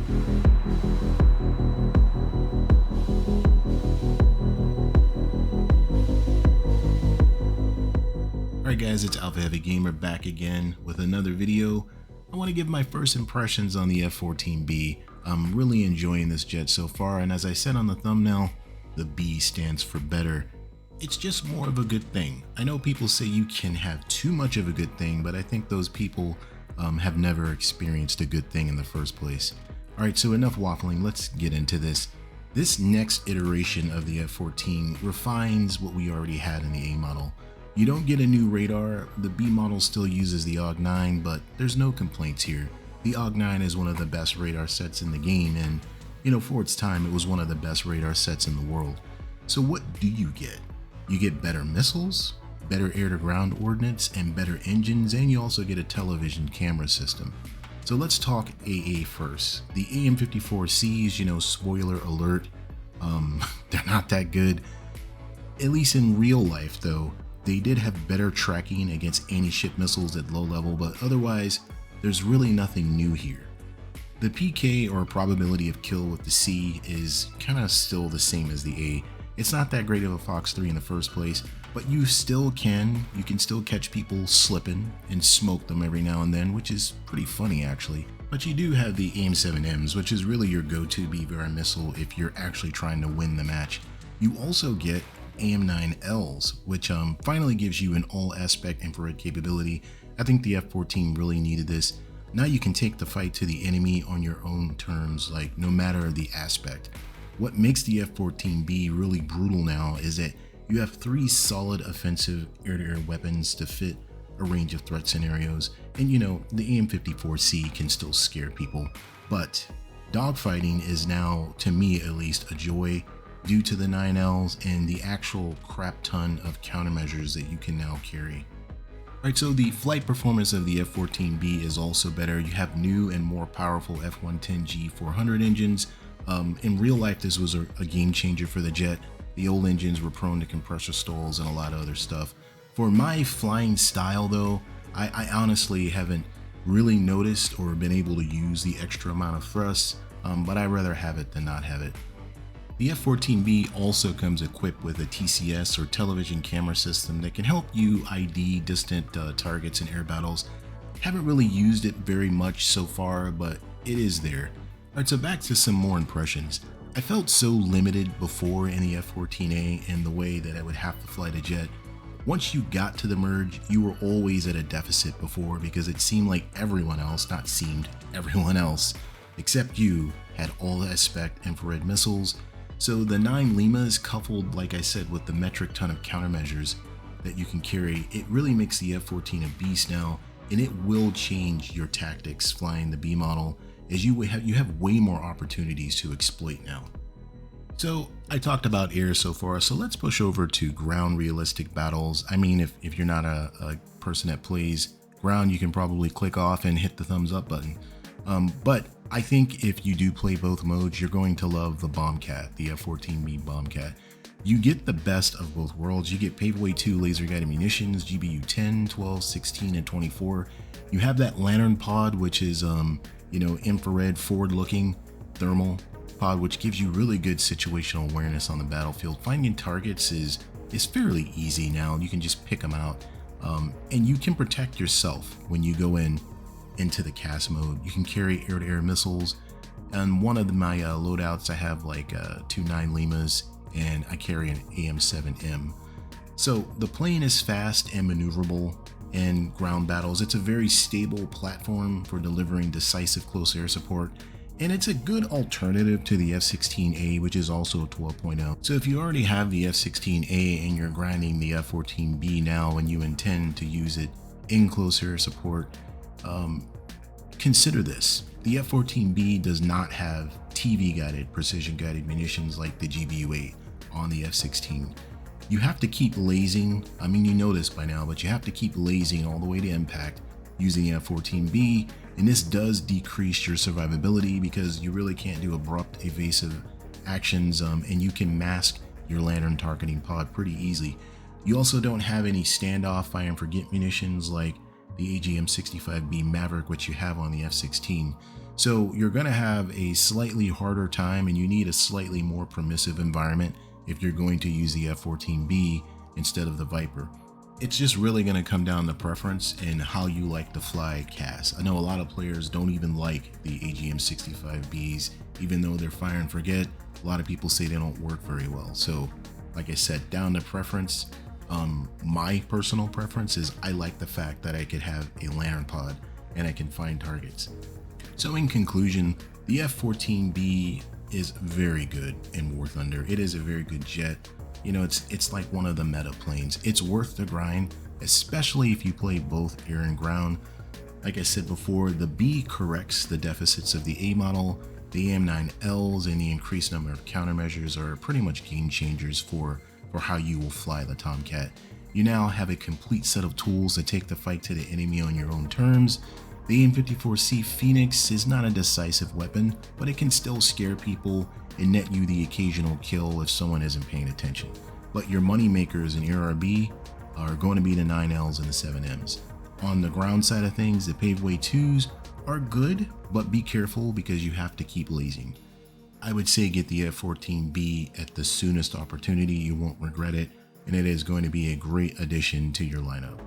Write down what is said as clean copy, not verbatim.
Alright guys, it's Alpha Heavy Gamer back again with another video. I want to give my first impressions on the F-14B. I'm really enjoying this jet so far, and as I said on the thumbnail, the B stands for better. It's just more of a good thing. I know people say you can have too much of a good thing, but I think those people have never experienced a good thing in the first place. Alright, so enough waffling, let's get into this. This next iteration of the F-14 refines what we already had in the A model. You don't get a new radar. The B model still uses the AUG-9, but there's no complaints here. The AUG-9 is one of the best radar sets in the game, and for its time it was one of the best radar sets in the world. So what do you get? You get better missiles, better air-to-ground ordnance, and better engines, and you also get a television camera system. So let's talk AA first. The Aim-54Cs, spoiler alert, they're not that good. At least in real life though. They did have better tracking against anti-ship missiles at low level, but otherwise, there's really nothing new here. The PK, or probability of kill with the C, is kind of still the same as the A. It's not that great of a Fox 3 in the first place, but you can still catch people slipping and smoke them every now and then, which is pretty funny actually. But you do have the Aim-7Ms, which is really your go-to BVR missile if you're actually trying to win the match. You also get Aim-9Ls, which finally gives you an all-aspect infrared capability. I think the F-14 really needed this. Now you can take the fight to the enemy on your own terms, like no matter the aspect. What makes the F-14B really brutal now is that you have 3 solid offensive air-to-air weapons to fit a range of threat scenarios, and the Aim-54C can still scare people. But dogfighting is now, to me at least, a joy, due to the 9Ls and the actual crap ton of countermeasures that you can now carry. Alright, so the flight performance of the F-14B is also better. You have new and more powerful F-110G 400 engines. In real life, this was a game changer for the jet. The old engines were prone to compressor stalls and a lot of other stuff. For my flying style though, I honestly haven't really noticed or been able to use the extra amount of thrust, but I'd rather have it than not have it. The F-14B also comes equipped with a TCS, or television camera system, that can help you ID distant targets in air battles. Haven't really used it very much so far, but it is there. Alright, so back to some more impressions. I felt so limited before in the F-14A in the way that I would have to fly the jet. Once you got to the merge, you were always at a deficit before, because it seemed like everyone else, everyone else, except you, had all the aspect infrared missiles. So the 9 Limas, coupled, like I said, with the metric ton of countermeasures that you can carry, it really makes the F-14 a beast now, and it will change your tactics flying the B model, as you have way more opportunities to exploit now. So I talked about air so far, so let's push over to ground realistic battles. I mean, if you're not a person that plays ground, you can probably click off and hit the thumbs up button. But I think if you do play both modes, you're going to love the Bombcat, the F-14B Bombcat. You get the best of both worlds. You get Paveway II laser guided munitions, GBU 10, 12, 16, and 24. You have that lantern pod, which is infrared forward looking thermal pod, which gives you really good situational awareness on the battlefield. Finding targets is fairly easy now. You can just pick them out, and you can protect yourself when you go into the cast mode. You can carry air-to-air missiles, and one of my loadouts, I have like 2 9 Limas, and I carry an AM-7M. So the plane is fast and maneuverable in ground battles. It's a very stable platform for delivering decisive close air support, and it's a good alternative to the F-16A, which is also 12.0. So if you already have the F-16A and you're grinding the F-14B now and you intend to use it in close air support, consider this. The F-14B does not have TV guided, precision guided munitions like the GBU-8 on the F-16. You have to keep lasing. I mean, you know this by now, but you have to keep lasing all the way to impact using the F-14B, and this does decrease your survivability because you really can't do abrupt evasive actions, and you can mask your lantern targeting pod pretty easily. You also don't have any standoff fire and forget munitions like the AGM-65B Maverick, which you have on the F-16. So you're going to have a slightly harder time, and you need a slightly more permissive environment if you're going to use the F-14B instead of the Viper. It's just really going to come down to preference and how you like to fly CAS. I know a lot of players don't even like the AGM-65Bs, even though they're fire and forget. A lot of people say they don't work very well. So like I said, down to preference. My personal preference is I like the fact that I could have a lantern pod and I can find targets. So in conclusion, the F-14B is very good in War Thunder. It is a very good jet. You know, it's like one of the meta planes. It's worth the grind, especially if you play both air and ground. Like I said before, the B corrects the deficits of the A model. The Aim-9Ls and the increased number of countermeasures are pretty much game changers for how you will fly the Tomcat. You now have a complete set of tools to take the fight to the enemy on your own terms. The Aim-54C Phoenix is not a decisive weapon, but it can still scare people and net you the occasional kill if someone isn't paying attention. But your money makers in ARB are going to be the 9Ls and the 7Ms. On the ground side of things, the Paveway IIs are good, but be careful because you have to keep lasing. I would say get the F-14B at the soonest opportunity. You won't regret it, and it is going to be a great addition to your lineup.